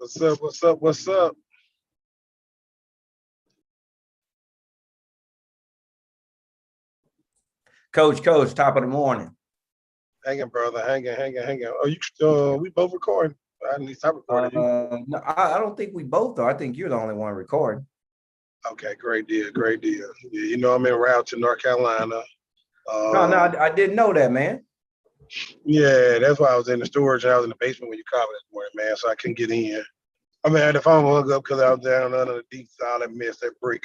What's up? What's up? What's up? Coach, top of the morning. Hanging, brother. Hanging. Oh, we both recording. At least I recorded you. No, I don't think we both are. I think you're the only one recording. Okay, great deal. Yeah, I'm en route to North Carolina. No, I didn't know that, man. Yeah, that's why I was in the storage. I was in the basement when you called me this morning, man, so I couldn't get in. I mean, I had the phone hung up because I was down under the deep, all that mess, that brick.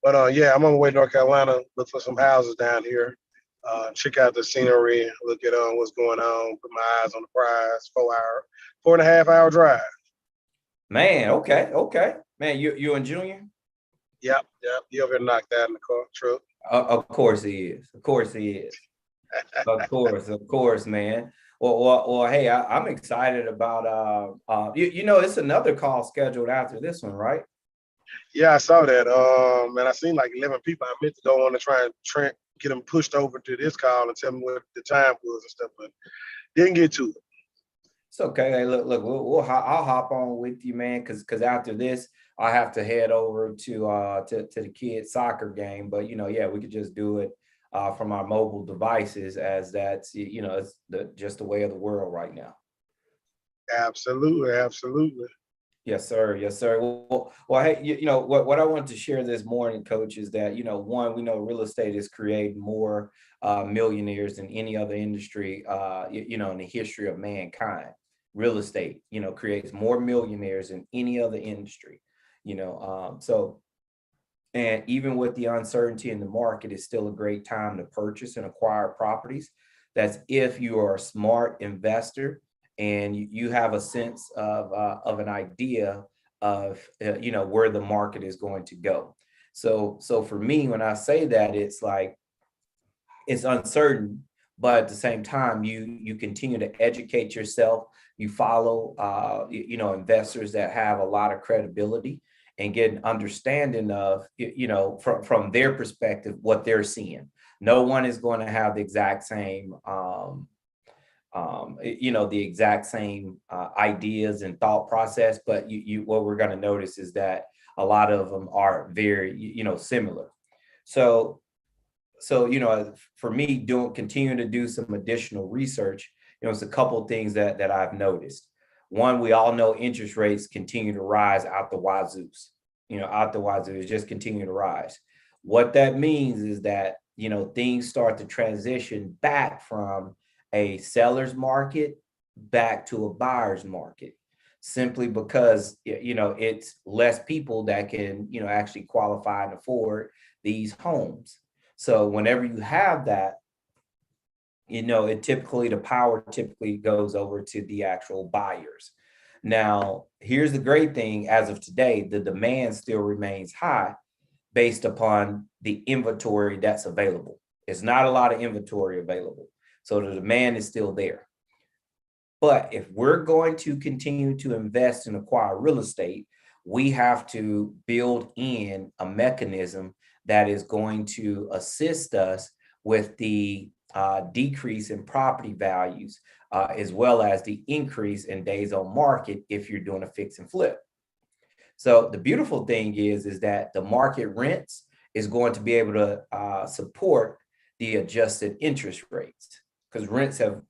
But yeah, I'm on my way to North Carolina. Look for some houses down here. Check out the scenery. Look at what's going on. Put my eyes on the prize. 4.5 hour drive. Man, okay. Man, you and Junior? Yep. You over here knocked out in the car truck. Of course he is. Of course he is. Of course, man. Well, hey, I'm excited about it's another call scheduled after this one, right? Yeah, I saw that. And I seen like 11 people. I meant to go on to try and get them pushed over to this call and tell me what the time was and stuff, but didn't get to it. It's okay. Hey, look, I'll hop on with you, man, because after this, I have to head over to the kids' soccer game. But yeah, we could just do it from our mobile devices, as that's it's just the way of the world right now. Absolutely. Yes, sir. Yes, sir. Well, hey, what I wanted to share this morning, Coach, is that one, we know real estate has created more millionaires than any other industry, in the history of mankind. Real estate, creates more millionaires than any other industry. So, and even with the uncertainty in the market, it's still a great time to purchase and acquire properties. That's if you are a smart investor and you have a sense of an idea of where the market is going to go. So for me, when I say that, it's like it's uncertain, but at the same time, you continue to educate yourself. You follow investors that have a lot of credibility and get an understanding of from their perspective what they're seeing. No one is going to have the exact same ideas and thought process, but you what we're going to notice is that a lot of them are very similar. So for me, continuing to do some additional research, it's a couple of things that I've noticed. One, we all know interest rates continue to rise out the wazoos. Out the wazoo is just continue to rise. What that means is that things start to transition back from a seller's market back to a buyer's market, simply because it's less people that can actually qualify and afford these homes. So whenever you have that, the power typically goes over to the actual buyers. Now, here's the great thing: as of today, the demand still remains high based upon the inventory that's available. It's not a lot of inventory available, so the demand is still there. But if we're going to continue to invest and acquire real estate, we have to build in a mechanism that is going to assist us with the decrease in property values, as well as the increase in days on market if you're doing a fix and flip. So the beautiful thing is that the market rents is going to be able to support the adjusted interest rates, because rents have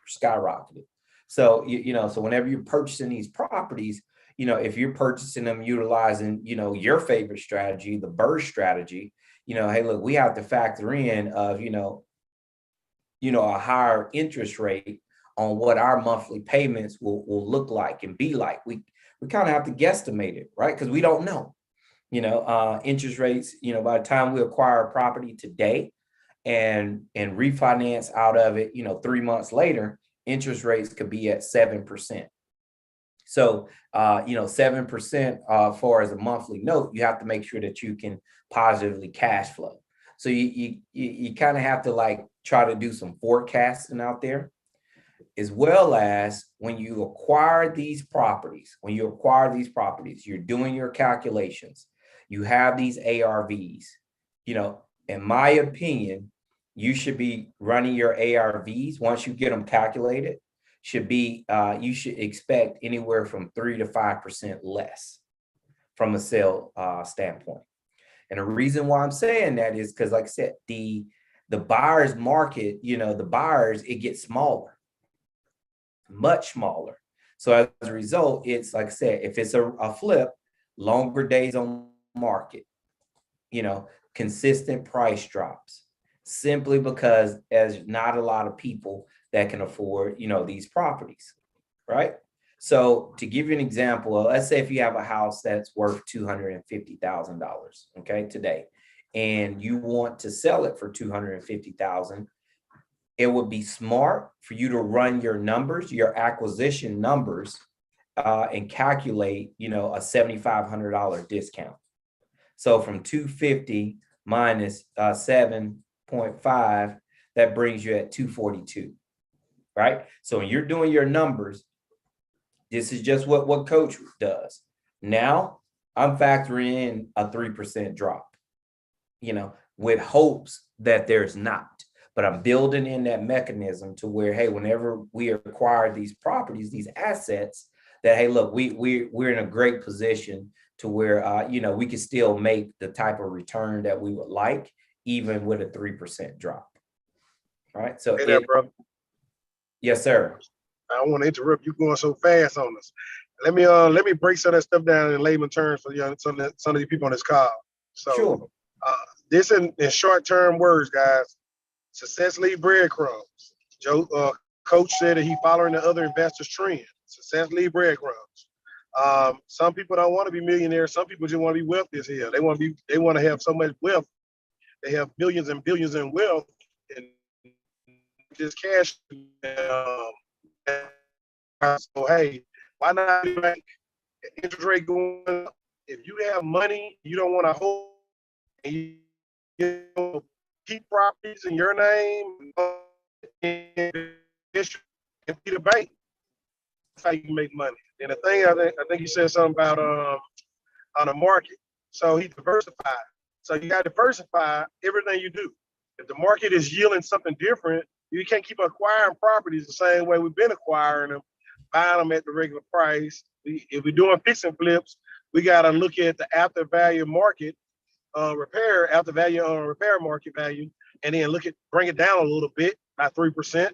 skyrocketed. So so whenever you're purchasing these properties, if you're purchasing them utilizing your favorite strategy, the BRRRR strategy, hey, look, we have to factor in of a higher interest rate on what our monthly payments will look like and be like. We kind of have to guesstimate it, right? Because we don't know. Interest rates, by the time we acquire a property today and refinance out of it, 3 months later, interest rates could be at 7%. So, 7% far as a monthly note, you have to make sure that you can positively cash flow. So you kind of have to like try to do some forecasting out there, as well as when you acquire these properties, you're doing your calculations, you have these ARVs, in my opinion, you should be running your ARVs once you get them calculated. should be, you should expect anywhere from 3 to 5% less from a sale standpoint. And the reason why I'm saying that is because, like I said, the buyer's market, the buyers, it gets smaller, much smaller. So as a result, it's like I said, if it's a flip, longer days on market, consistent price drops, simply because there's not a lot of people that can afford, these properties, right? So to give you an example, let's say if you have a house that's worth $250,000, okay, today, and you want to sell it for $250,000, it would be smart for you to run your numbers, your acquisition numbers, and calculate, a $7,500 discount. So from 250 minus 7.5, that brings you at 242, right? So when you're doing your numbers, this is just what Coach does. Now I'm factoring in a 3% drop, with hopes that there's not. But I'm building in that mechanism to where, hey, whenever we acquire these properties, these assets, that, hey, look, we're in a great position to where, we can still make the type of return that we would like, even with a 3% drop. All right. So, brother. Yes, sir. I don't want to interrupt you going so fast on us. Let me break some of that stuff down in layman terms for some of the people on this call. So, sure. This in short term words, guys. Success leaves breadcrumbs. Coach said that he following the other investors' trend. Success leaves breadcrumbs. Some people don't want to be millionaires. Some people just want to be wealthy as hell. They want to have so much wealth. They have billions and billions in wealth and just cash. So hey, why not make interest rate going up? If you have money, you don't want to hold. And you keep properties in your name and be the bank. That's how you can make money. And the thing I think you said something about on the market. So he diversified. So you got to diversify everything you do. If the market is yielding something different, you can't keep acquiring properties the same way we've been acquiring them, buying them at the regular price. If we're doing fix and flips, we got to look at the after value market, repair market value, and then bring it down a little bit by 3%.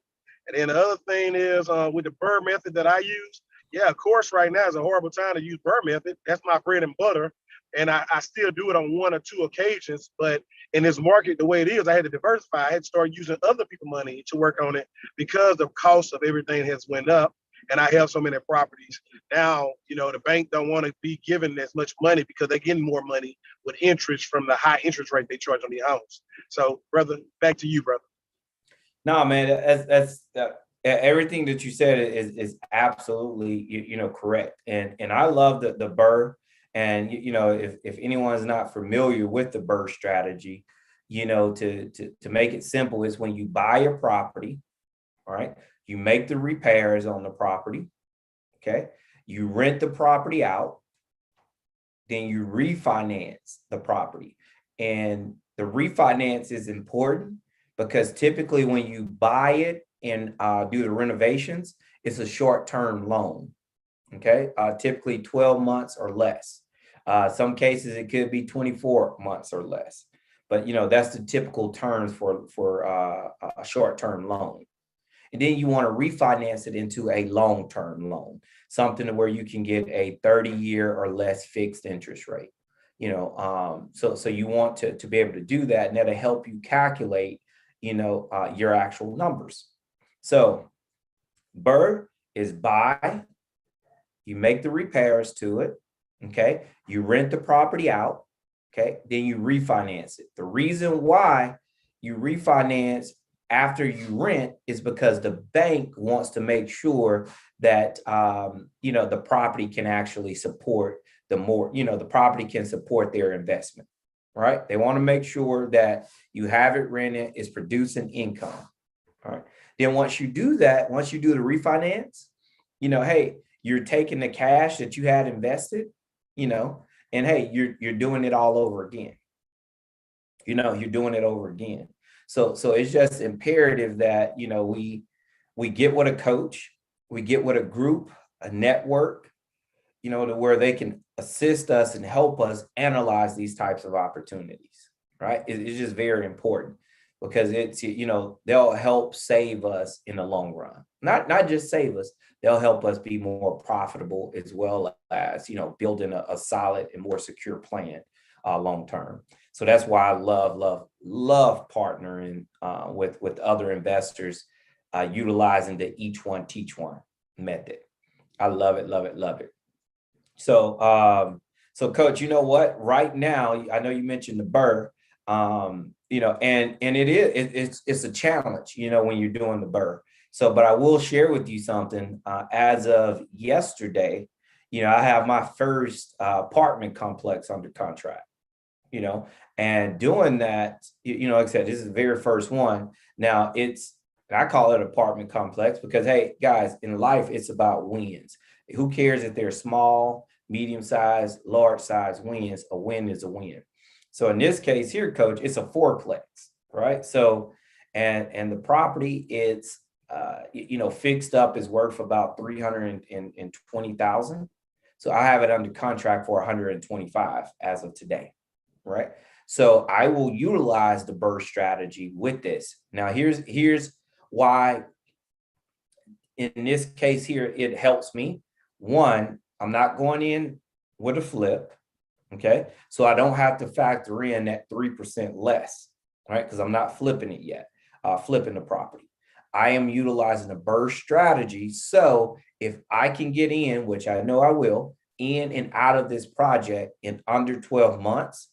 And then the other thing is with the BRRRR method that I use, yeah, of course, right now is a horrible time to use BRRRR method. That's my bread and butter. And I still do it on one or two occasions. But in this market, the way it is, I had to diversify. I had to start using other people's money to work on it because the cost of everything has went up. And I have so many properties. Now, the bank don't want to be given as much money because they're getting more money with interest from the high interest rate they charge on the house. So, brother, back to you, brother. No, man, that's everything that you said is absolutely, correct. And I love the BRRRR. And, if anyone's not familiar with the BRRRR strategy, to make it simple, is when you buy a property, all right, you make the repairs on the property, okay, you rent the property out, then you refinance the property. And the refinance is important because typically when you buy it and do the renovations, it's a short-term loan, okay, typically 12 months or less. Some cases it could be 24 months or less, but that's the typical terms for a short-term loan. And then you want to refinance it into a long-term loan, something where you can get a 30-year or less fixed interest rate. So you want to be able to do that, and that'll help you calculate, your actual numbers. So BRRRR is buy, you make the repairs to it, okay? You rent the property out, okay? Then you refinance it. The reason why you refinance after you rent is because the bank wants to make sure that, the property can actually support the property can support their investment, right? They want to make sure that you have it rented, it's producing income, all right? Then once you do that, once you do the refinance, hey, you're taking the cash that you had invested, and hey, you're doing it all over again. You're doing it over again. So it's just imperative that, we get with a coach, we get with a group, a network, to where they can assist us and help us analyze these types of opportunities, right? It's just very important because they'll help save us in the long run. Not just save us, they'll help us be more profitable as well as, building a solid and more secure plan long term. So that's why I love partnering with other investors, utilizing the each one teach one method. I love it, love it, love it. So Coach, you know what? Right now, I know you mentioned the BRRRR, and it's a challenge, when you're doing the BRRRR. So, but I will share with you something. As of yesterday, I have my first apartment complex under contract. And doing that, like I said, this is the very first one. Now I call it apartment complex because, hey, guys, in life, it's about wins. Who cares if they're small, medium size, large size wins? A win is a win. So in this case here, Coach, it's a fourplex, right? So, and the property, it's, fixed up is worth about 320,000. So I have it under contract for 125 as of today, right? So I will utilize the BRRRR strategy with this. Now, here's why in this case here, it helps me. One, I'm not going in with a flip, okay? So I don't have to factor in that 3% less, right? Because I'm not flipping it yet, flipping the property. I am utilizing a BRRRR strategy. So if I can get in, which I know I will, in and out of this project in under 12 months,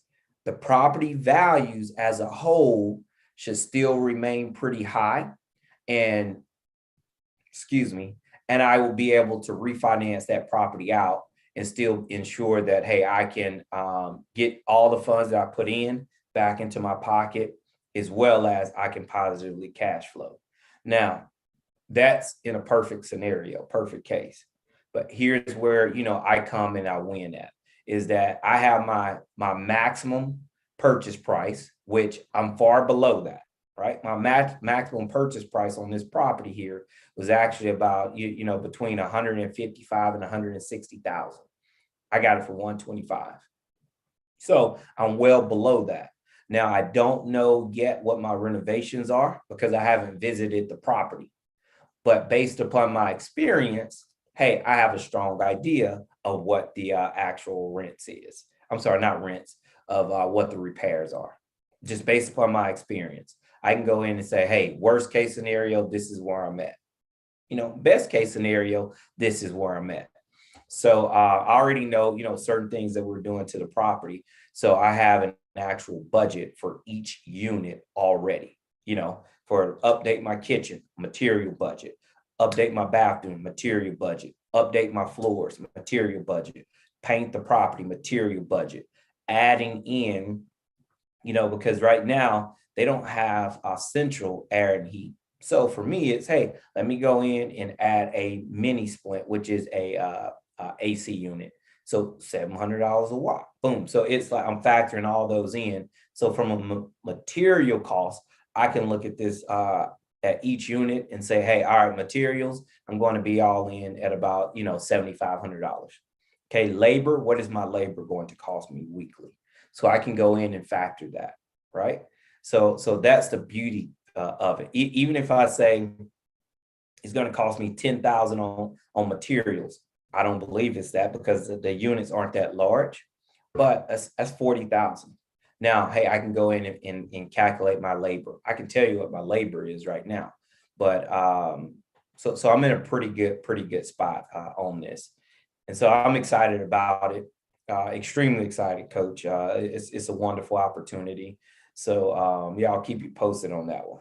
the property values as a whole should still remain pretty high. And I will be able to refinance that property out and still ensure that, hey, I can get all the funds that I put in back into my pocket, as well as I can positively cash flow. Now, that's in a perfect scenario, perfect case. But here's where, I come and I win at, is that I have my maximum purchase price, which I'm far below that. Right, my maximum purchase price on this property here was actually about between 155 and 160,000. I got it for 125. So I'm well below that. Now I don't know yet what my renovations are because I haven't visited the property. But based upon my experience, hey, I have a strong idea of what the actual rents is. I'm sorry, not rents, of what the repairs are, just based upon my experience. I can go in and say, hey, worst case scenario, this is where I'm at. Best case scenario, this is where I'm at. So I already know, certain things that we're doing to the property. So I have an actual budget for each unit already, for update my kitchen, material budget, update my bathroom, material budget, update my floors, material budget, paint the property, material budget, adding in, because right now, they don't have a central air and heat. So for me, it's, hey, let me go in and add a mini splint, which is a AC unit. So $700 a watt, boom. So it's like I'm factoring all those in. So from a material cost, I can look at this at each unit and say, hey, all right, materials, I'm going to be all in at about, $7,500. Okay, labor, what is my labor going to cost me weekly? So I can go in and factor that, right? So that's the beauty of it. Even if I say it's going to cost me $10,000 on materials, I don't believe it's that because the units aren't that large, but that's $40,000. Now, hey, I can go in and calculate my labor. I can tell you what my labor is right now, but so I'm in a pretty good spot on this, and so I'm excited about it. Extremely excited, Coach. It's a wonderful opportunity. So yeah, I'll keep you posted on that one.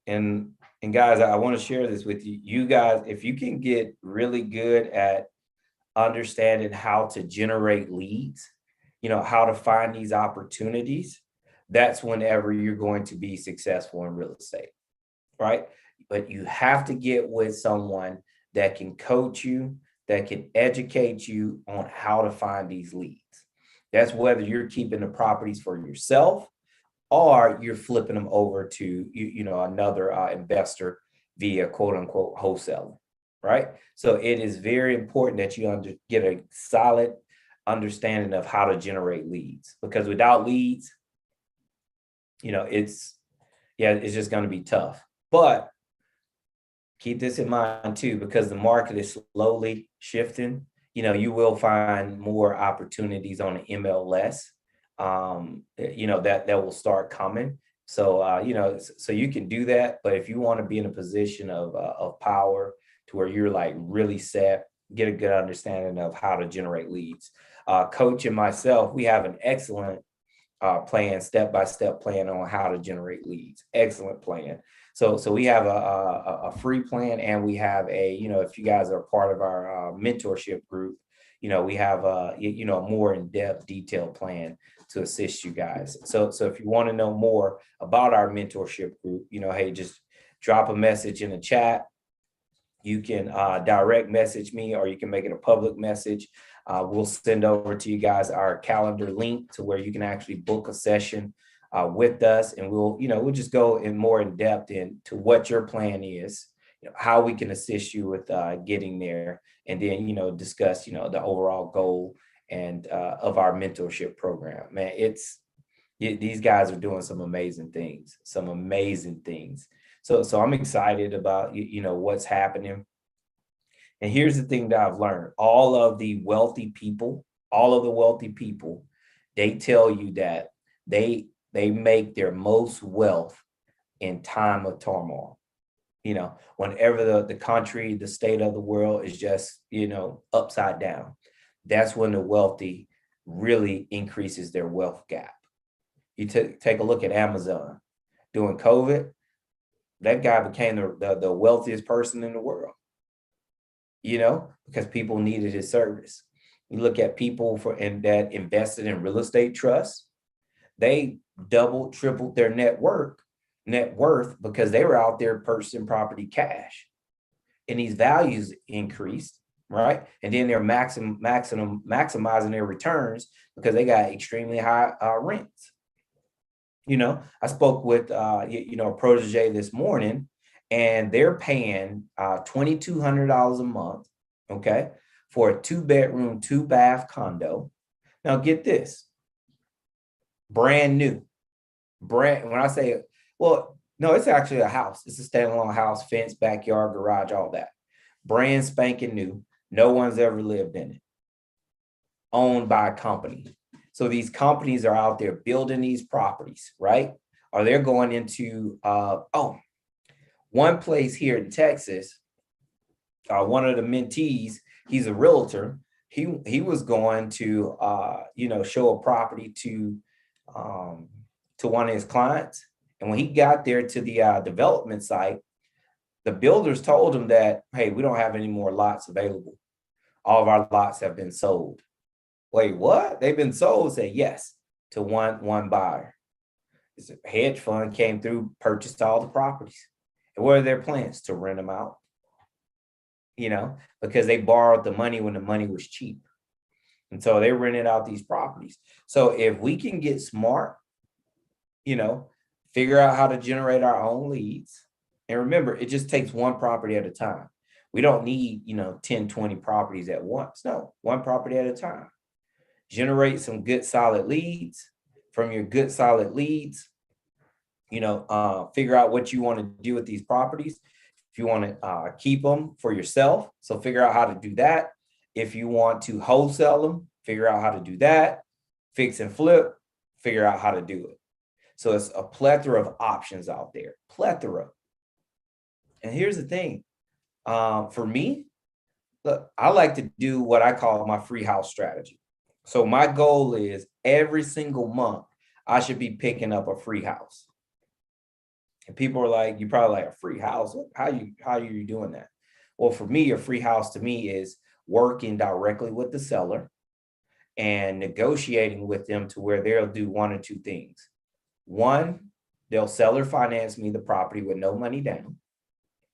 And guys, I want to share this with you. You guys, if you can get really good at understanding how to generate leads, how to find these opportunities, that's whenever you're going to be successful in real estate, right? But you have to get with someone that can coach you, that can educate you on how to find these leads. That's whether you're keeping the properties for yourself or you're flipping them over to another investor via quote unquote wholesaling, right? So it is very important that you get a solid understanding of how to generate leads, because without leads, it's just going to be tough. But keep this in mind too, because the market is slowly shifting. You will find more opportunities on the MLS, that will start coming. So, so you can do that. But if you want to be in a position of power to where you're like really set, get a good understanding of how to generate leads. Coach and myself, we have an excellent plan, step-by-step plan on how to generate leads. Excellent plan. So we have a free plan, and we have if you guys are part of our mentorship group, we have a more in-depth, detailed plan to assist you guys. So if you want to know more about our mentorship group, hey, just drop a message in the chat. You can direct message me, or you can make it a public message. We'll send over to you guys our calendar link to where you can actually book a session with us, and we'll just go more in depth into what your plan is, how we can assist you with getting there, and then discuss the overall goal and of our mentorship program. Man, these guys are doing some amazing things. So I'm excited about what's happening. And here's the thing that I've learned: all of the wealthy people, they tell you that they make their most wealth in time of turmoil. Whenever the country, the state of the world is just, upside down, that's when the wealthy really increases their wealth gap. You take a look at Amazon during COVID. That guy became the wealthiest person in the world, because people needed his service. You look at people that invested in real estate trusts, they doubled, tripled their net worth because they were out there purchasing property cash, and these values increased, right? And then they're maximizing their returns because they got extremely high rents. I spoke with a protege this morning, and they're paying $2,200 a month, okay, for a 2-bedroom, 2-bath condo. Now get this, brand new. When I say, well, no, it's actually a house. It's a standalone house, fence, backyard, garage, all that. Brand spanking new. No one's ever lived in it. Owned by a company. So these companies are out there building these properties, right? Or they're going into, one place here in Texas, one of the mentees, he's a realtor. He was going to, show a property to one of his clients. And when he got there to the development site, the builders told him that, hey, we don't have any more lots available. All of our lots have been sold. Wait, what? They've been sold? Say yes, to one buyer. It's a hedge fund came through, purchased all the properties. And what are their plans? To rent them out, because they borrowed the money when the money was cheap. And so they rented out these properties. So if we can get smart, figure out how to generate our own leads. And remember, it just takes one property at a time. We don't need, 10, 20 properties at once. No, one property at a time. Generate some good, solid leads. From your good, solid leads, figure out what you want to do with these properties. If you want to keep them for yourself, so figure out how to do that. If you want to wholesale them, figure out how to do that. Fix and flip, figure out how to do it. So it's a plethora of options out there, plethora. And here's the thing, for me, look, I like to do what I call my free house strategy. So my goal is every single month, I should be picking up a free house. And people are like, you probably like, a free house? How are you doing that? Well, for me, a free house to me is working directly with the seller and negotiating with them to where they'll do one or two things. One, they'll seller finance me the property with no money down.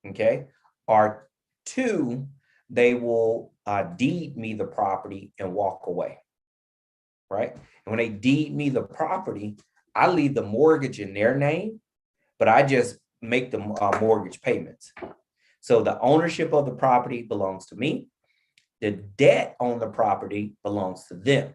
Okay. Or two, they will deed me the property and walk away. Right. And when they deed me the property, I leave the mortgage in their name, but I just make the mortgage payments. So the ownership of the property belongs to me. The debt on the property belongs to them,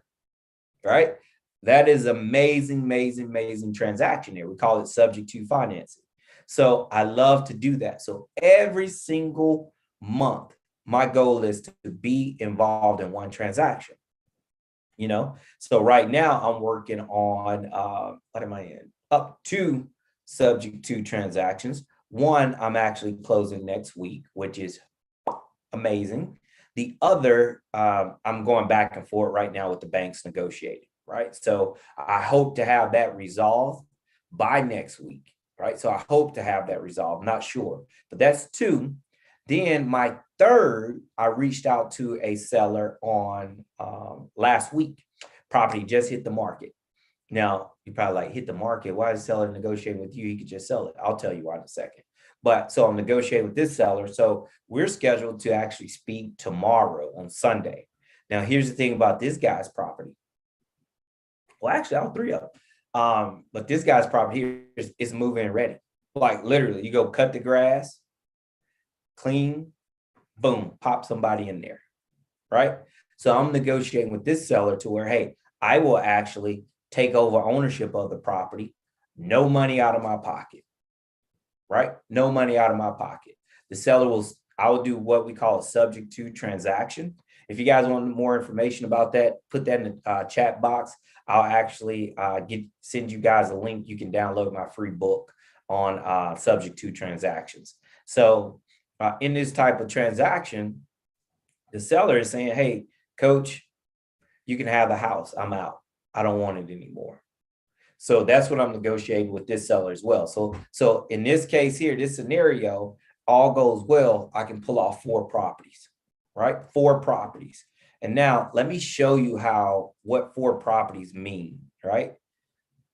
right? That is amazing, amazing, amazing transaction here. We call it subject to financing. So I love to do that. So every single month, my goal is to be involved in one transaction. You know, so right now I'm working on what am I in? Up to subject to transactions. One, I'm actually closing next week, which is amazing. The other, I'm going back and forth right now with the banks negotiating, right? So I hope to have that resolved by next week, right? So I hope to have that resolved, not sure, but that's two. Then my third, I reached out to a seller on last week. Property just hit the market. Now, you probably like, hit the market. Why is the seller negotiating with you? He could just sell it. I'll tell you why in a second. But so I'm negotiating with this seller. So we're scheduled to actually speak tomorrow on Sunday. Now, here's the thing about this guy's property. Well, actually, all three of them. But this guy's property here is moving and ready. Like literally, you go cut the grass, clean, boom, pop somebody in there, right? So I'm negotiating with this seller to where, hey, I will actually take over ownership of the property, no money out of my pocket, right? No money out of my pocket. The seller will, I will do what we call a subject to transaction. If you guys want more information about that, put that in the chat box. I'll actually send you guys a link. You can download my free book on subject to transactions. So in this type of transaction, the seller is saying, hey, coach, you can have the house. I'm out. I don't want it anymore. So that's what I'm negotiating with this seller as well. So in this case here, this scenario, all goes well, I can pull off 4 properties, right? 4 properties. And now let me show you what 4 properties mean, right?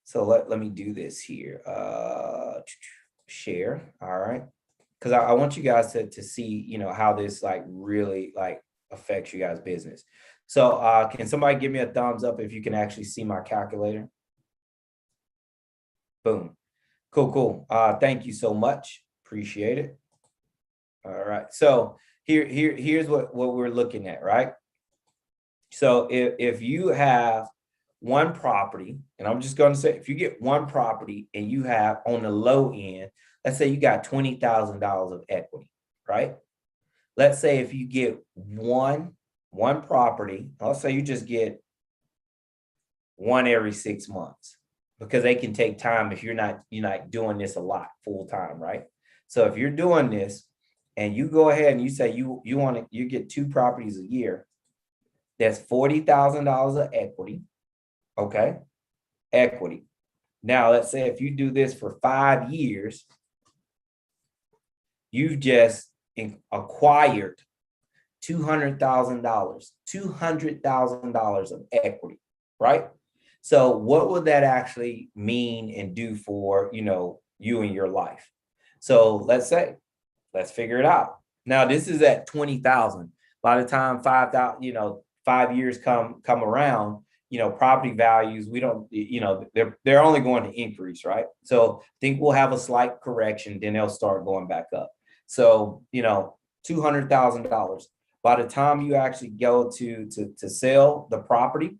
So let me do this here. Share, all right? Because I want you guys to see, you know, how this like really like affects you guys' business. So can somebody give me a thumbs up if you can actually see my calculator? Boom. Cool. Thank you so much. Appreciate it. All right. So here's what we're looking at, right? So if you have one property, and I'm just going to say, if you get one property and you have on the low end, let's say you got $20,000 of equity, right? Let's say if you get one property, let's say you just get one every 6 months, because they can take time if you're not doing this a lot full time, right? So if you're doing this and you go ahead and you say you get 2 properties a year, that's $40,000 of equity. Okay, equity. Now let's say if you do this for 5 years, you've just acquired $200,000 of equity, right? So what would that actually mean and do for, you and your life? So let's figure it out. Now this is at 20,000. By the time 5,000, 5 years come around, property values, we don't, they're only going to increase, right? So I think we'll have a slight correction, then they'll start going back up. So, $200,000. By the time you actually go to sell the property,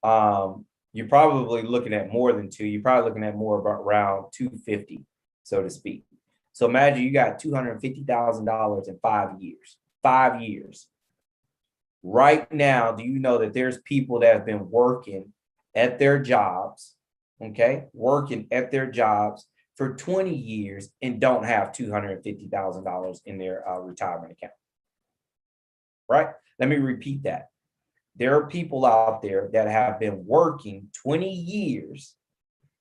you're probably looking at more than 2. You're probably looking at more about around 250, so to speak. So imagine you got $250,000 in 5 years. 5 years. Right now, do you know that there's people that have been working at their jobs, okay, working at their jobs for 20 years and don't have $250,000 in their retirement account, right? Let me repeat that. There are people out there that have been working 20 years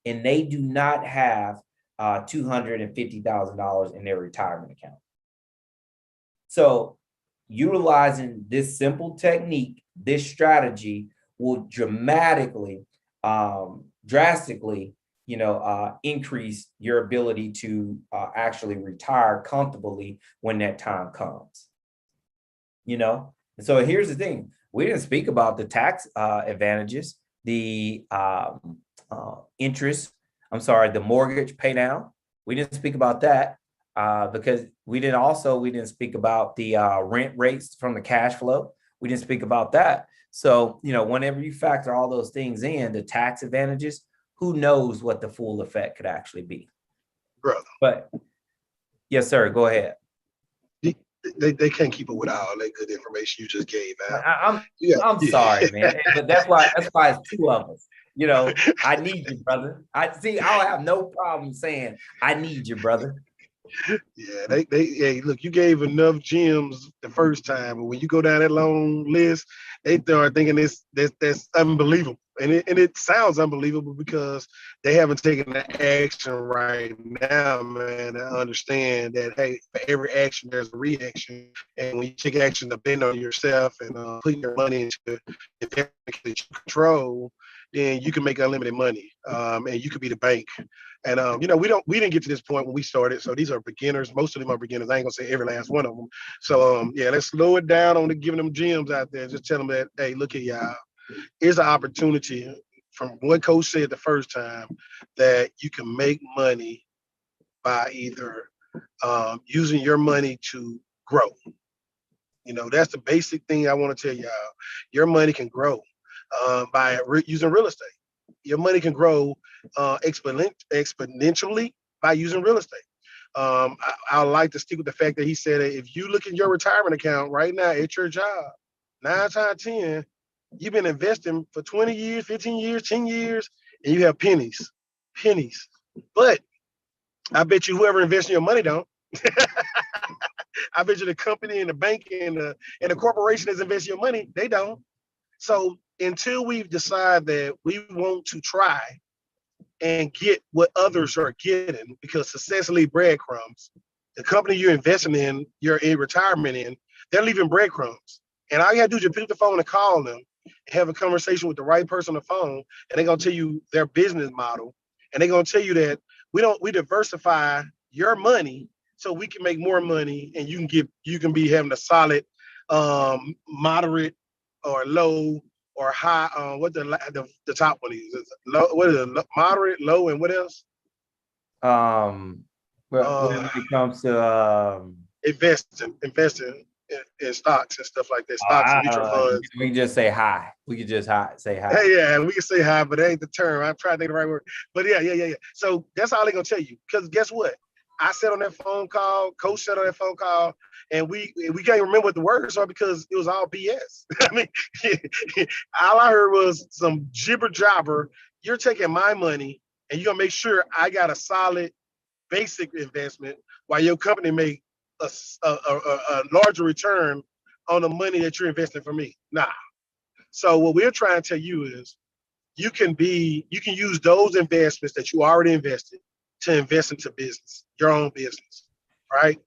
and they do not have $250,000 in their retirement account. So utilizing this simple technique, this strategy will drastically, increase your ability to actually retire comfortably when that time comes. And so here's the thing. We didn't speak about the tax advantages, the the mortgage pay down, We didn't speak about that because we didn't speak about the rent rates from the cash flow. We didn't speak about that. So, whenever you factor all those things in, the tax advantages, who knows what the full effect could actually be. Brother. But yes, sir, go ahead. They can't keep up with all that good information you just gave out. I'm sorry, man, but that's why it's two of us. I need you, brother. I'll have no problem saying I need you, brother. Yeah, hey, look, you gave enough gems the first time, but when you go down that long list, they start thinking that's unbelievable, and it sounds unbelievable because they haven't taken the action right now, man. To understand that, hey, for every action there's a reaction, and when you take action to bend on yourself and put your money into the that you control, then you can make unlimited money, and you could be the bank. And we didn't get to this point when we started. So these are beginners. Most of them are beginners. I ain't gonna say every last one of them. So let's slow it down on giving them gems out there. Just tell them that, hey, look at y'all. Here's an opportunity from what Coach said the first time that you can make money by either using your money to grow. That's the basic thing I want to tell y'all. Your money can grow by using real estate. Your money can grow exponentially by using real estate. I like to stick with the fact that he said that if you look at your retirement account right now at your job, 9 times out of 10, you've been investing for 20 years, 15 years, 10 years, and you have pennies. But I bet you whoever invests in your money don't. I bet you the company and the bank and the corporation that's investing your money, they don't. So until we decide that we want to try and get what others are getting, because success leaves breadcrumbs. The company you're investing in, you're in retirement in, they're leaving breadcrumbs. And all you have to do is just pick up the phone and call them, and have a conversation with the right person on the phone, and they're gonna tell you their business model, and they're gonna tell you that we diversify your money so we can make more money, and you can be having a solid, moderate or low or high. What the top one is? Low, what is it? Moderate, low, and what else? Well, when it comes to investing in stocks and stuff like that, stocks and mutual funds. We can just say hi. We could just say hi. Hey, yeah, we can say hi, but it ain't the term. I'm trying to think of the right word. But yeah. So that's all they're gonna tell you. Because guess what? I said on that phone call, Coach said on that phone call, and we can't remember what the words are because it was all BS. I mean, all I heard was some jibber jabber. You're taking my money and you're gonna make sure I got a solid basic investment while your company make a larger return on the money that you're investing for me. Nah. So what we're trying to tell you is you can use those investments that you already invested to invest into business, your own business, right?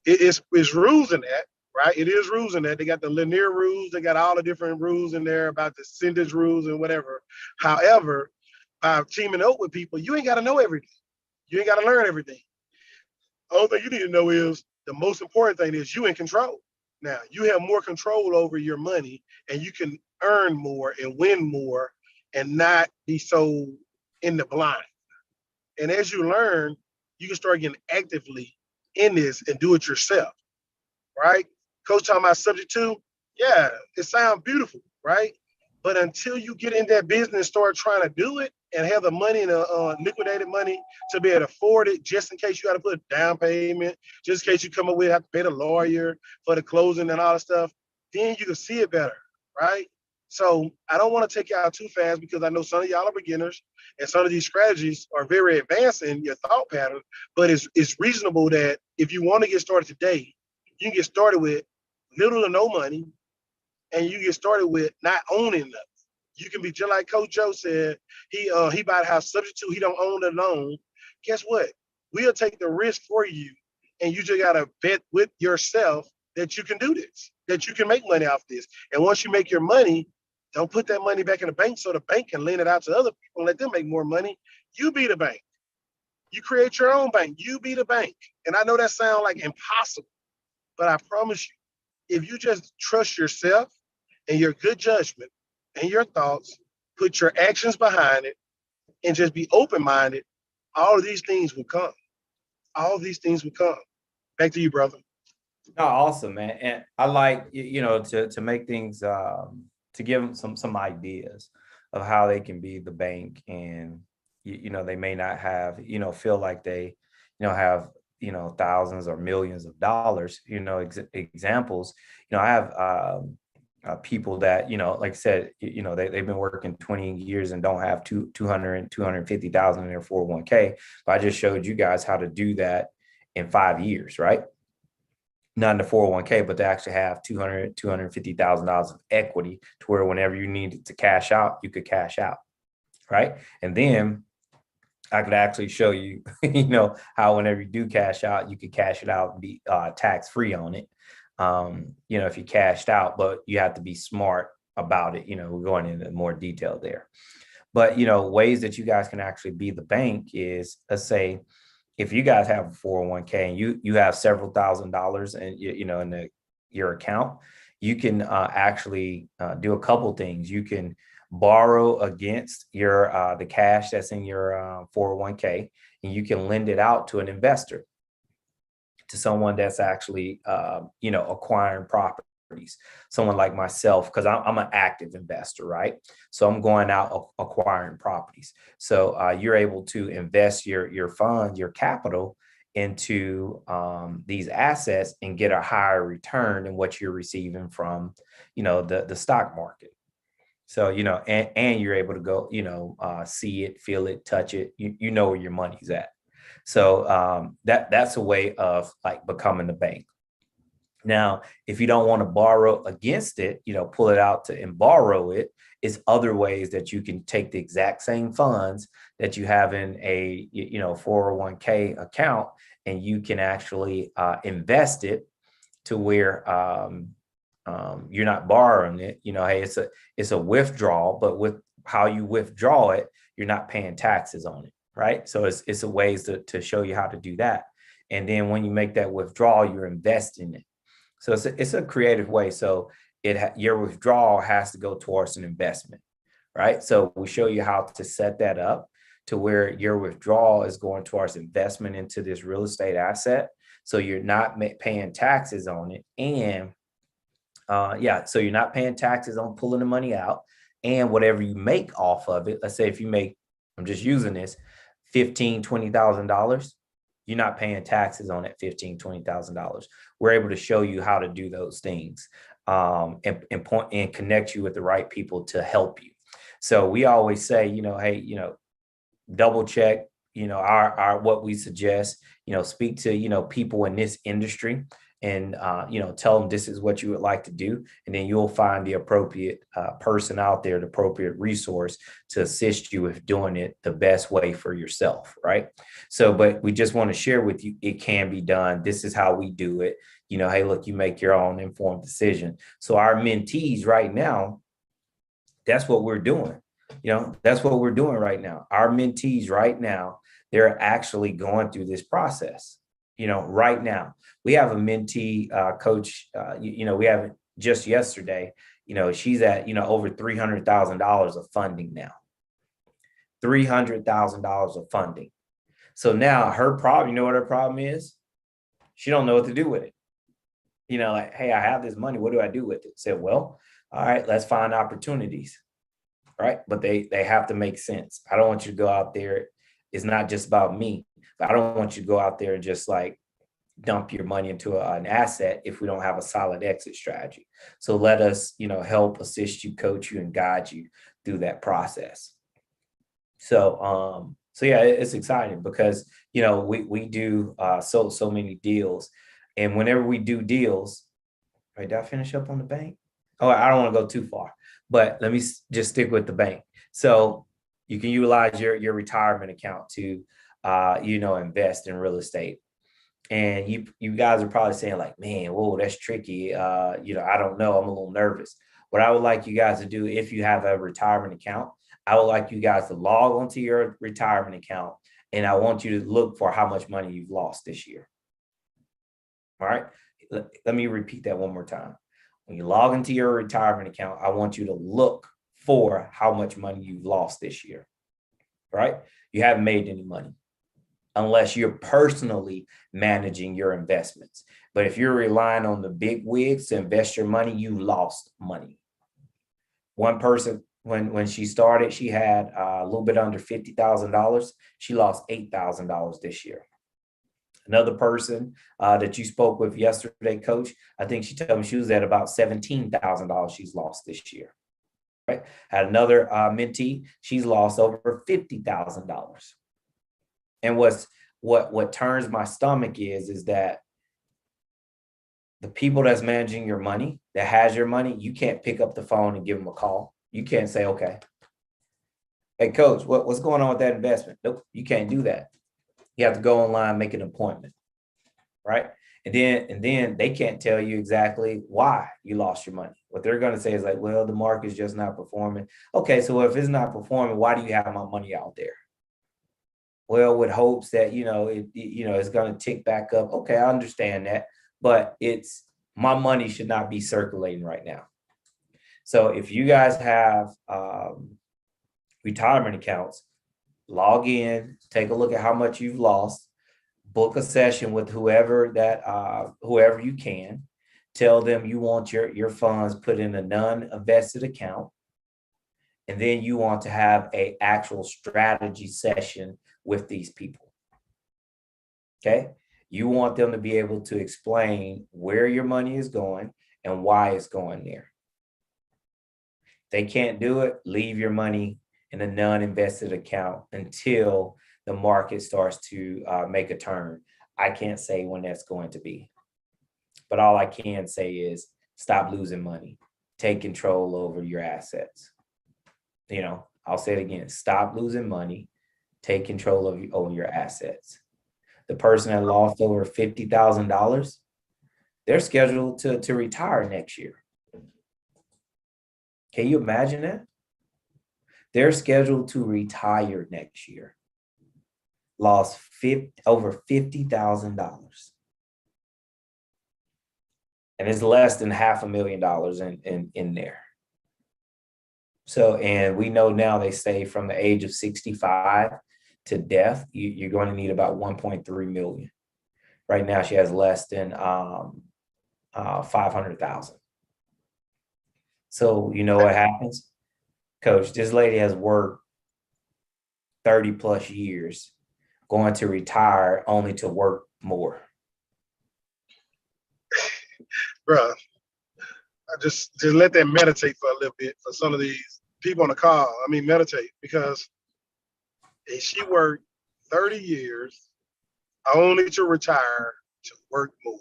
It's rules in that, right? It is rules in that. They got the linear rules. They got all the different rules in there about the percentage rules and whatever. However, by teaming up with people, you ain't got to know everything. You ain't got to learn everything. The only thing you need to know is the most important thing is you in control. Now, you have more control over your money and you can earn more and win more and not be so in the blind. And as you learn, you can start getting actively in this and do it yourself, right? Coach talking about subject to, yeah, it sounds beautiful, right? But until you get in that business and start trying to do it and have the money and liquidated money to be able to afford it, just in case you got to put a down payment, just in case you come up with have to pay the lawyer for the closing and all that stuff, then you can see it better, right? So I don't want to take y'all too fast because I know some of y'all are beginners and some of these strategies are very advanced in your thought pattern, but it's reasonable that if you want to get started today, you can get started with little or no money, and you get started with not owning nothing. You can be just like Coach Joe said, he bought a house subject to, he don't own the loan. Guess what? We'll take the risk for you, and you just gotta bet with yourself that you can do this, that you can make money off this. And once you make your money, don't put that money back in the bank so the bank can lend it out to other people and let them make more money. You be the bank. You create your own bank. You be the bank. And I know that sounds like impossible, but I promise you, if you just trust yourself and your good judgment and your thoughts, put your actions behind it, and just be open-minded, All of these things will come. All of these things will come. Back to you, brother. No, awesome, man. And I like, to make things, to give them some ideas of how they can be the bank. And, they may not have, feel like they, have, thousands or millions of dollars, examples. I have, people that, like I said, they've been working 20 years and don't have 250,000 in their 401k. But I just showed you guys how to do that in 5 years, right? Not in the 401k, but to actually have $250,000 of equity to where whenever you needed to cash out, you could cash out, right? And then I could actually show you, how whenever you do cash out, you could cash it out and be tax free on it. If you cashed out, but you have to be smart about it. We're going into more detail there. But, ways that you guys can actually be the bank is, let's say, if you guys have a 401k and you have several $1,000s and in your account, you can actually do a couple things. You can borrow against your the cash that's in your 401k, and you can lend it out to an investor, to someone that's actually acquiring properties. Someone like myself, because I'm an active investor, right? So I'm going out acquiring properties. So you're able to invest your fund, your capital into these assets and get a higher return than what you're receiving from, the stock market. So, and you're able to go, see it, feel it, touch it. You know where your money's at. So that's a way of like becoming the bank. Now, if you don't want to borrow against it, pull it out and borrow it, is other ways that you can take the exact same funds that you have in a 401k account, and you can actually invest it to where you're not borrowing it. Hey, it's a withdrawal, but with how you withdraw it, you're not paying taxes on it, right? So it's a ways to show you how to do that. And then when you make that withdrawal, you're investing it. So it's a creative way. So your withdrawal has to go towards an investment, right? So we show you how to set that up to where your withdrawal is going towards investment into this real estate asset. So you're not paying taxes on it. And so you're not paying taxes on pulling the money out, and whatever you make off of it. Let's say if you make, I'm just using this, $15,000, $20,000, you're not paying taxes on that $15,000, $20,000. We're able to show you how to do those things, and point and connect you with the right people to help you. So we always say, hey, double check, our what we suggest, speak to, people in this industry, and tell them this is what you would like to do, and then you'll find the appropriate person out there, the appropriate resource to assist you with doing it the best way for yourself, right? So, but we just want to share with you, it can be done. This is how we do it. Hey, look, you make your own informed decision. So our mentees right now, that's what we're doing. That's what we're doing right now. Our mentees right now, they're actually going through this process. Right now we have a mentee coach, we have just yesterday, she's at, over $300,000 of funding now, $300,000 of funding. So now her problem, what her problem is? She don't know what to do with it. Like, hey, I have this money. What do I do with it? Said, well, all right, let's find opportunities. Right. But they have to make sense. I don't want you to go out there. It's not just about me. I don't want you to go out there and just like dump your money into an asset if we don't have a solid exit strategy. So let us, help assist you, coach you, and guide you through that process. So, yeah, it's exciting because, we do so many deals, and whenever we do deals, right? Did I finish up on the bank? Oh, I don't want to go too far, but let me just stick with the bank. So you can utilize your retirement account to invest in real estate. And you guys are probably saying like, man, whoa, that's tricky. I don't know. I'm a little nervous. What I would like you guys to do, if you have a retirement account, I would like you guys to log onto your retirement account, and I want you to look for how much money you've lost this year. All right. Let me repeat that one more time. When you log into your retirement account, I want you to look for how much money you've lost this year. Right? You haven't made any money. unless you're personally managing your investments. But if you're relying on the big wigs to invest your money, you lost money. One person, when she started, she had a little bit under $50,000. She lost $8,000 this year. Another person that you spoke with yesterday, Coach, I think she told me she was at about $17,000 she's lost this year. Right? Had another mentee, she's lost over $50,000. And what turns my stomach is that the people that's managing your money, that has your money, you can't pick up the phone and give them a call. You can't say, okay, hey, Coach, what's going on with that investment? Nope, you can't do that. You have to go online, make an appointment, right? And then they can't tell you exactly why you lost your money. What they're going to say is like, well, the market's just not performing. Okay, so if it's not performing, why do you have my money out there? Well, with hopes that, it's going to tick back up. Okay, I understand that, but it's my money should not be circulating right now. So if you guys have retirement accounts, log in, take a look at how much you've lost, book a session with whoever you can. Tell them you want your funds put in a non-invested account, and then you want to have an actual strategy session with these people. Okay, you want them to be able to explain where your money is going and why it's going there. If they can't do it, leave your money in a non-invested account until the market starts to make a turn. I can't say when that's going to be, but all I can say is stop losing money. Take control over your assets. I'll say it again, stop losing money. Take control over your assets. The person that lost over $50,000, they're scheduled to retire next year. Can you imagine that? They're scheduled to retire next year. Lost over $50,000. And it's less than $500,000 in there. So, and we know now they say from the age of 65 to death, you're going to need about 1.3 million. Right now, she has less than 500,000. So, you know what happens? Coach, this lady has worked 30 plus years, going to retire only to work more. Bruh, I just let them meditate for a little bit for some of these people on the call. I mean, meditate, because she worked 30 years only to retire to work more.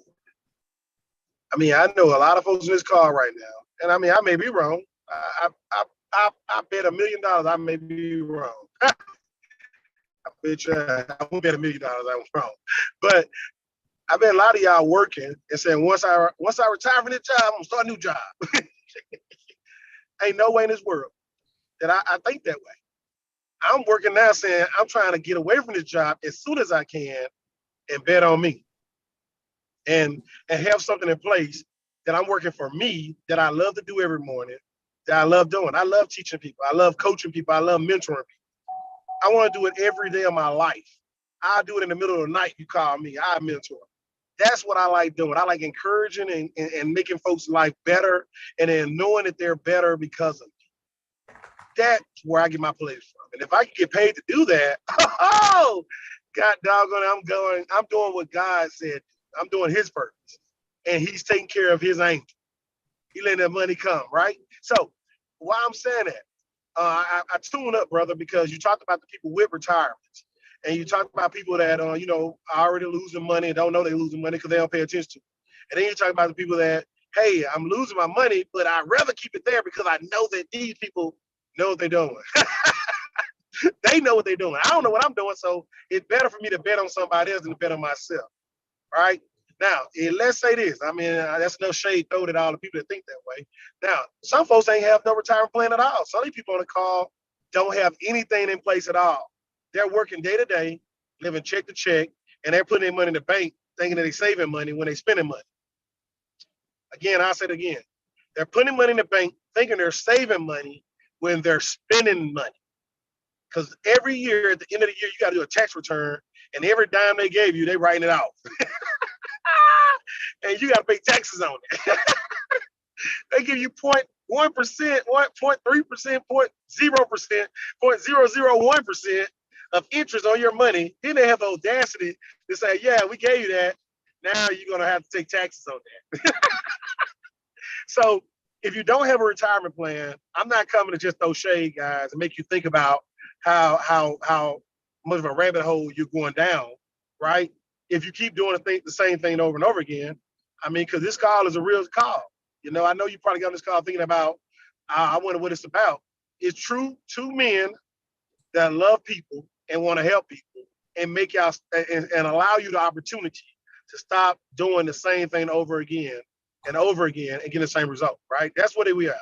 I mean, I know a lot of folks in this call right now, and I mean, I may be wrong. I bet $1 million I may be wrong. I bet you I won't bet $1 million I was wrong. But I bet a lot of y'all working and saying, once I retire from this job, I'm gonna start a new job. Ain't no way in this world that I think that way. I'm working now saying I'm trying to get away from this job as soon as I can and bet on me. And have something in place that I'm working for me, that I love to do every morning, that I love doing. I love teaching people. I love coaching people. I love mentoring people. I want to do it every day of my life. I do it in the middle of the night. You call me, I mentor. That's what I like doing. I like encouraging and making folks' life better, and then knowing that they're better because of me. That's where I get my pleasure from. And if I can get paid to do that, oh, God doggone it, I'm doing what God said. I'm doing his purpose. And he's taking care of his angel. He letting that money come, right? So why I'm saying that, I tune up, brother, because you talked about the people with retirements. And you talk about people that, are already losing money and don't know they're losing money because they don't pay attention to it. And then you talk about the people that, hey, I'm losing my money, but I'd rather keep it there because I know that these people know what they're doing. They know what they're doing. I don't know what I'm doing, so it's better for me to bet on somebody else than to bet on myself, right? Now, let's say this. I mean, that's no shade thrown at all the people that think that way. Now, some folks ain't have no retirement plan at all. Some of these people on the call don't have anything in place at all. They're working day to day, living check to check, and they're putting their money in the bank thinking that they're saving money when they're spending money. Again, I'll say it again. They're putting money in the bank thinking they're saving money when they're spending money. Because every year, at the end of the year, you got to do a tax return, and every dime they gave you, they writing it off. And you got to pay taxes on it. They give you 0.1%, 0.3%, 0.0%, 0.001% of interest on your money. Then they have the audacity to say, yeah, we gave you that. Now you're going to have to take taxes on that. So if you don't have a retirement plan, I'm not coming to just throw shade, guys, and make you think about how much of a rabbit hole you're going down, right? If you keep doing the same thing over and over again, I mean, because this call is a real call. You know, I know you probably got on this call thinking about, I wonder what it's about. It's true two men that love people and want to help people and make y'all and allow you the opportunity to stop doing the same thing over again and over again and get the same result, right? That's what we are,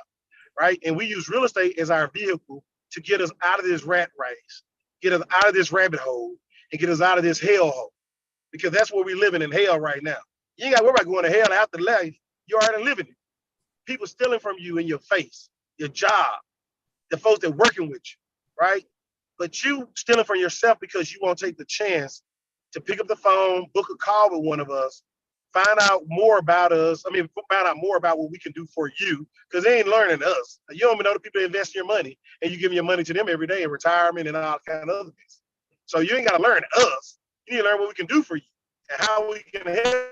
right? And we use real estate as our vehicle to get us out of this rat race, get us out of this rabbit hole, and get us out of this hell hole. Because that's where we're living in hell right now. You ain't got to worry about going to hell after life. You're already living it. People stealing from you in your face, your job, the folks that are working with you, right? But you stealing from yourself because you won't take the chance to pick up the phone, book a call with one of us, find out more about us. I mean, find out more about what we can do for you, because they ain't learning us. You don't even know the people that invest your money, and you giving your money to them every day in retirement and all kind of other things. So you ain't got to learn us. You need to learn what we can do for you and how we can help.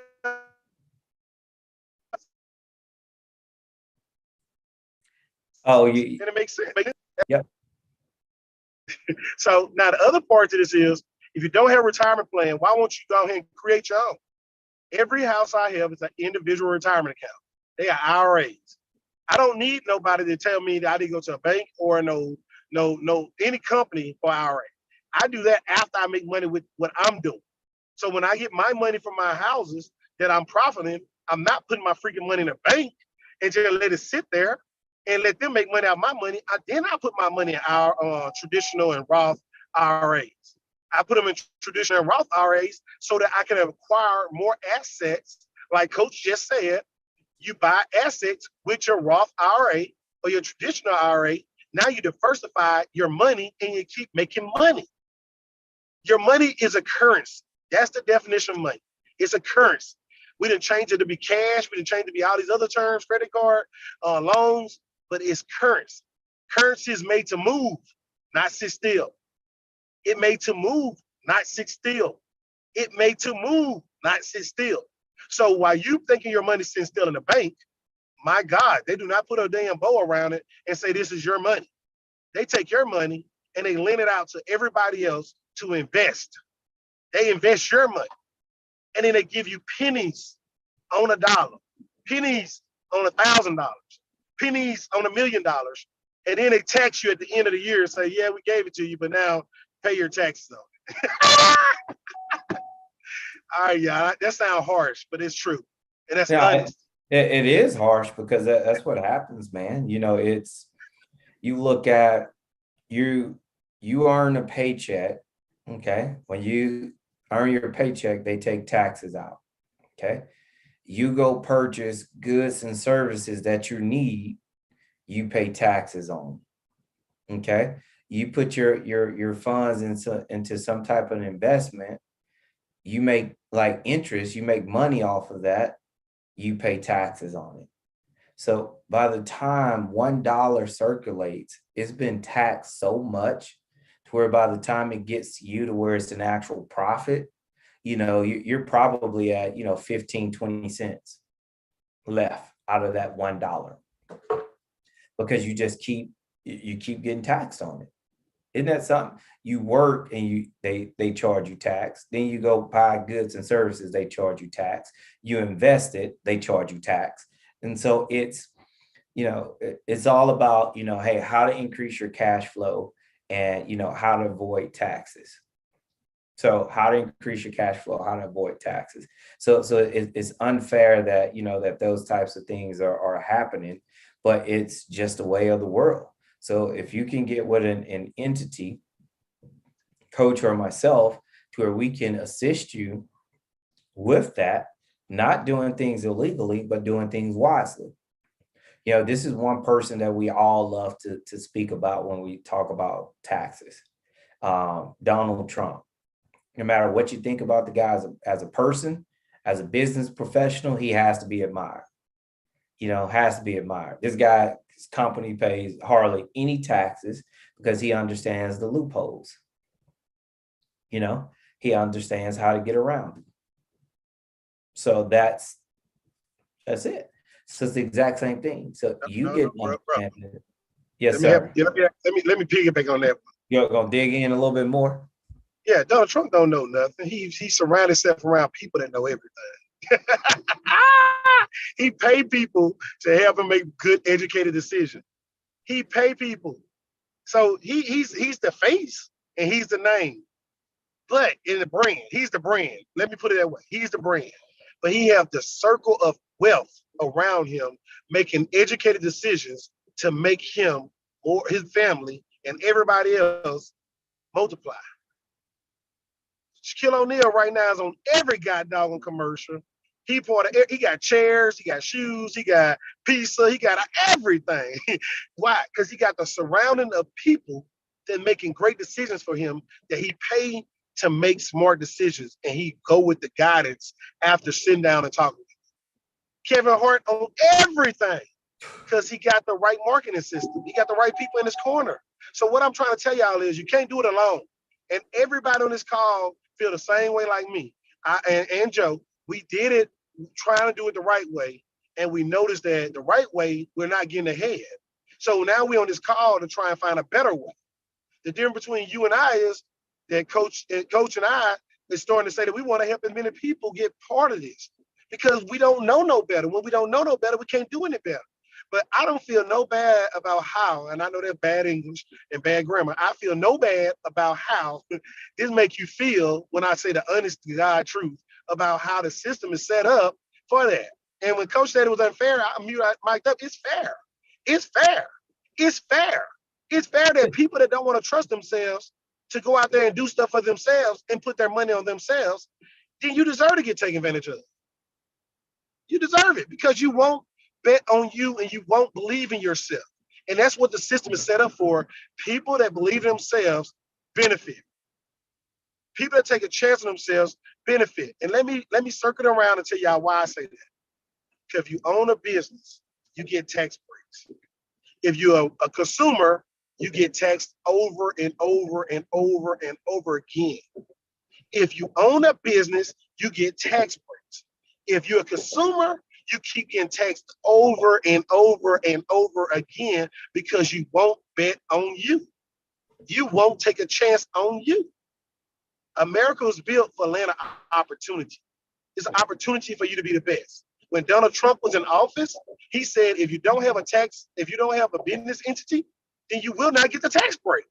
Oh, And it makes sense. Yep. So now the other part to this is, if you don't have a retirement plan, why won't you go ahead and create your own? Every house I have is an individual retirement account. They are IRAs. I don't need nobody to tell me that I need to go to a bank or any company for IRA. I do that after I make money with what I'm doing. So when I get my money from my houses that I'm profiting, I'm not putting my freaking money in a bank and just let it sit there and let them make money out of my money. Then I put my money in our traditional and Roth IRAs. I put them in traditional and Roth IRAs so that I can acquire more assets. Like Coach just said, you buy assets with your Roth IRA or your traditional IRA. Now you diversify your money and you keep making money. Your money is a currency. That's the definition of money. It's a currency. We didn't change it to be cash. We didn't change it to be all these other terms, credit card, loans, but it's currency. Currency is made to move, not sit still. It made to move, not sit still. It made to move, not sit still. So while you thinking your money sitting still in the bank, my God, they do not put a damn bow around it and say this is your money. They take your money and they lend it out to everybody else to invest. They invest your money. And then they give you pennies on a dollar, pennies on $1,000, pennies on $1 million. And then they tax you at the end of the year and say, yeah, we gave it to you, but now pay your taxes on it. All right, yeah, that sounds harsh, but it's true. And that's honest. It is harsh because that's what happens, man. You know, you look at you earn a paycheck. Okay. When you earn your paycheck, they take taxes out. Okay. You go purchase goods and services that you need, you pay taxes on. Okay. You put your funds into some type of investment, you make like interest, you make money off of that, you pay taxes on it. So by the time $1 circulates, it's been taxed so much to where by the time it gets to you to where it's an actual profit, you know, you're probably at, 15, 20 cents left out of that $1 because you keep getting taxed on it. Isn't that something? You work and they charge you tax. Then you go buy goods and services, they charge you tax. You invest it, they charge you tax. And so it's all about, hey, how to increase your cash flow and, how to avoid taxes. So how to increase your cash flow, how to avoid taxes. So it's unfair that, that those types of things are happening, but it's just a way of the world. So if you can get with an entity, coach or myself, to where we can assist you with that, not doing things illegally, but doing things wisely. This is one person that we all love to speak about when we talk about taxes, Donald Trump. No matter what you think about the guy as a person, as a business professional, he has to be admired. Has to be admired. This guy, his company pays hardly any taxes because he understands the loopholes. He understands how to get around it. So that's it. So it's the exact same thing. So you get bro. Yes, sir. Let me piggyback on that. You're gonna dig in a little bit more. Yeah, Donald Trump don't know nothing. He surrounded himself around people that know everything. He paid people to help him make good, educated decisions. He paid people, so he's the face and he's the name. But in the brand, he's the brand. Let me put it that way. He's the brand. But he have the circle of wealth around him making educated decisions to make him or his family and everybody else multiply. Shaquille O'Neal right now is on every goddamn commercial. He got chairs, he got shoes, he got pizza, he got everything. Why? Because he got the surrounding of people that making great decisions for him that he paid to make smart decisions, and he go with the guidance after sitting down and talking. Kevin Hart on everything because he got the right marketing system. He got the right people in his corner. So what I'm trying to tell y'all is you can't do it alone. And everybody on this call feel the same way like me. And Joe, we did it trying to do it the right way. And we noticed that the right way, we're not getting ahead. So now we're on this call to try and find a better way. The difference between you and I is that coach and I is starting to say that we want to help as many people get part of this because we don't know no better. When we don't know no better, we can't do any better. But I don't feel no bad about how, and I know that's bad English and bad grammar. I feel no bad about how this make you feel when I say the honest to God truth about how the system is set up for that. And when Coach said it was unfair, I mic'd up. It's fair. It's fair. It's fair. It's fair that people that don't want to trust themselves to go out there and do stuff for themselves and put their money on themselves, then you deserve to get taken advantage of. You deserve it because you won't bet on you and you won't believe in yourself. And that's what the system is set up for. People that believe in themselves benefit. People that take a chance on themselves benefit. And let me circle around and tell y'all why I say that. Because if you own a business, you get tax breaks. If you're a consumer, you get taxed over and over and over and over again. If you own a business, you get tax breaks. If you're a consumer, you keep getting taxed over and over and over again because you won't bet on you. You won't take a chance on you. America was built for land of opportunity. It's an opportunity for you to be the best. When Donald Trump was in office, he said, if you don't have a business entity, then you will not get the tax break.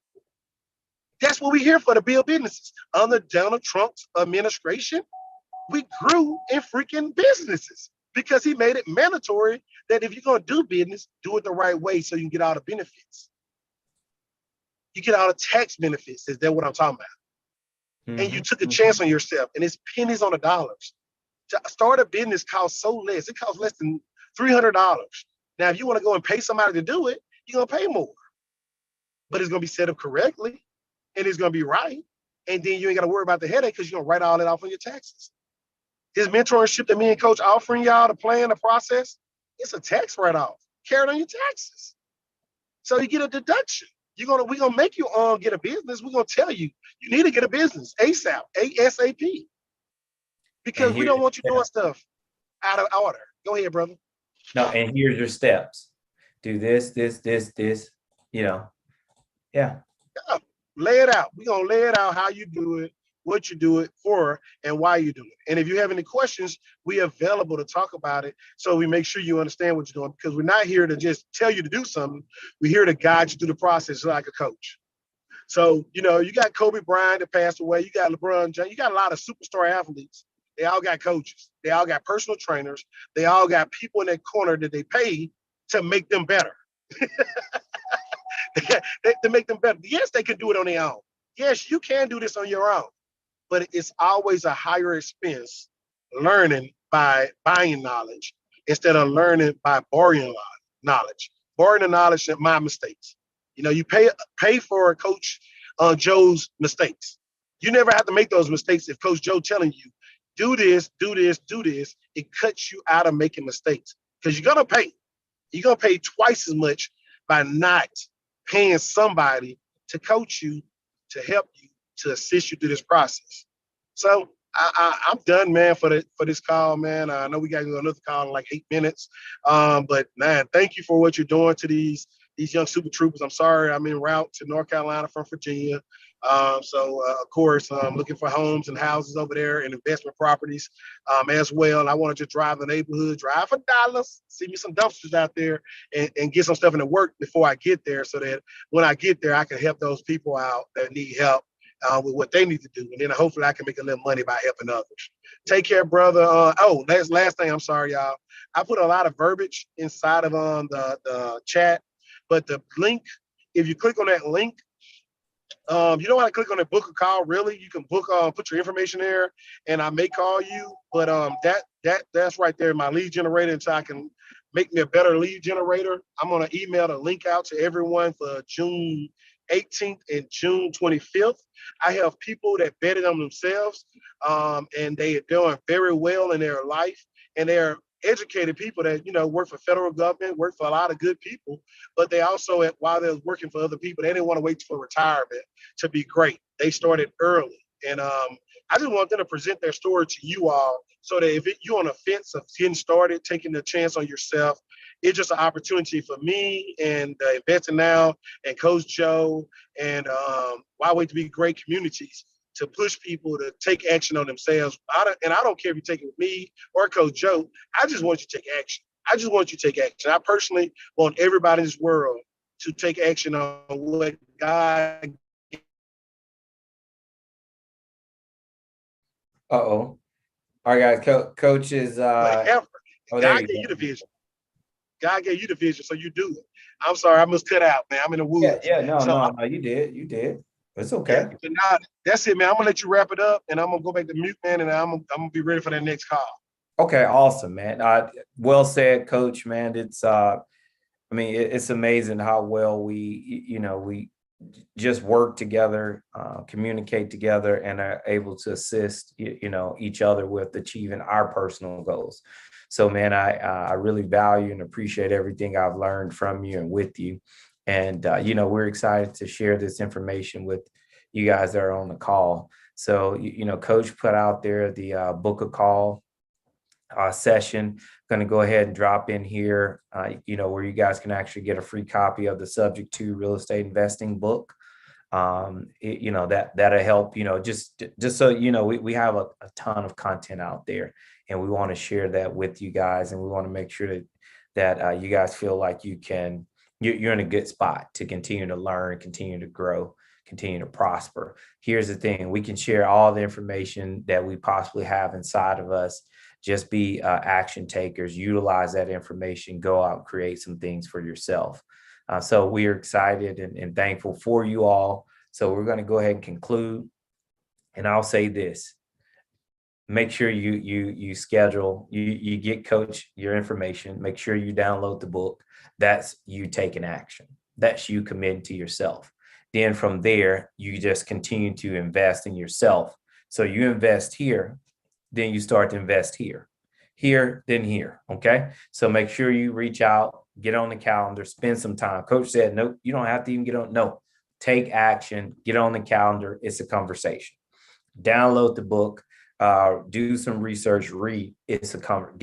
That's what we're here for, to build businesses. Under Donald Trump's administration, we grew in freaking businesses because he made it mandatory that if you're going to do business, do it the right way so you can get all the benefits. You get all the tax benefits. Is that what I'm talking about? And you took a chance on yourself, and it's pennies on the dollars. To start a business costs so less. It costs less than $300. Now, if you want to go and pay somebody to do it, you're going to pay more. But it's going to be set up correctly, and it's going to be right. And then you ain't got to worry about the headache because you're going to write all that off on your taxes. This mentorship that me and Coach offering y'all to plan the process, it's a tax write-off. Carry it on your taxes. So you get a deduction. We're gonna make you get a business. We're gonna tell you need to get a business ASAP, ASAP. Because we don't want you doing stuff out of order. Go ahead, brother. No, and here's your steps. Do this, Yeah. Lay it out. We're gonna lay it out how you do it, what you do it for, and why you do it. And if you have any questions, we're available to talk about it. So we make sure you understand what you're doing, because we're not here to just tell you to do something. We're here to guide you through the process like a coach. So, you got Kobe Bryant that passed away. You got LeBron James. You got a lot of superstar athletes. They all got coaches. They all got personal trainers. They all got people in their corner that they pay to make them better. To make them better. Yes, they can do it on their own. Yes, you can do this on your own. But it's always a higher expense learning by buying knowledge instead of learning by borrowing knowledge. Borrowing the knowledge of my mistakes. You pay for Coach Joe's mistakes. You never have to make those mistakes if Coach Joe telling you, do this, do this, do this. It cuts you out of making mistakes because you're going to pay. You're going to pay twice as much by not paying somebody to coach you, to help you, to assist you through this process. So I'm done, man, for this call, man. I know we got to go another call in like 8 minutes. But man, thank you for what you're doing to these young super troopers. I'm sorry, I'm en route to North Carolina from Virginia. Of course, I'm looking for homes and houses over there and investment properties as well. I want to just drive the neighborhood, drive for dollars, see me some dumpsters out there and get some stuff into work before I get there so that when I get there, I can help those people out that need help with what they need to do. And then hopefully I can make a little money by helping others. Take care, brother. Last thing, I'm sorry, y'all. I put a lot of verbiage inside of the chat, but the link, if you click on that link, you don't want to click on the book a call. Really, you can book, put your information there, and I may call you. But that's right there, my lead generator, until I can make me a better lead generator. I'm gonna email the link out to everyone for June 18th and June 25th. I have people that betted on themselves, and they are doing very well in their life, and they're educated people that work for federal government, work for a lot of good people, but they also, while they're working for other people, they didn't want to wait for retirement to be great. They started early, and I just want them to present their story to you all, so that if you're on the fence of getting started, taking the chance on yourself, it's just an opportunity for me and Investing Now and Coach Joe and Why Wait to Be Great communities to push people to take action on themselves. I don't care if you take it with me or Coach Joe. I just want you to take action. I just want you to take action. I personally want everybody in this world to take action on what God. Uh-oh. All right, guys. Coach is Whatever. there God you gave go. you the vision. God gave you the vision, so you do it. I'm sorry, I must cut out, man. I'm in the woods. No, you did. It's okay. Yeah, now, that's it, man. I'm gonna let you wrap it up, and I'm gonna go back to mute, man, and I'm gonna be ready for that next call. Okay, awesome, man. Well said, Coach, man. It's it's amazing how well we just work together, communicate together, and are able to assist each other with achieving our personal goals. So, man, I really value and appreciate everything I've learned from you and with you. And we're excited to share this information with you guys that are on the call. So, Coach put out there the book a call session. Going to go ahead and drop in here, where you guys can actually get a free copy of the Subject to Real Estate Investing book. That'll help, just so we have a ton of content out there, and we want to share that with you guys, and we want to make sure that you guys feel like you're in a good spot to continue to learn, continue to grow, continue to prosper. Here's the thing: we can share all the information that we possibly have inside of us. Just be action takers, utilize that information, go out and create some things for yourself. So we are excited and thankful for you all. So we're going to go ahead and conclude. And I'll say this: make sure you schedule, you get Coach your information. Make sure you download the book. That's you taking action. That's you committing to yourself. Then from there, you just continue to invest in yourself. So you invest here, then you start to invest here, then here. Okay. So make sure you reach out, get on the calendar, spend some time. Coach said, no, you don't have to even get on. No, take action, get on the calendar. It's a conversation. Download the book, do some research, read. Get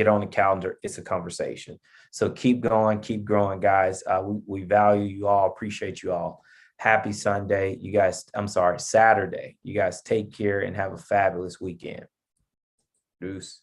on the calendar. It's a conversation. So keep going, keep growing, guys. We value you all, appreciate you all. Happy Sunday. Saturday. You guys take care and have a fabulous weekend. Deuce.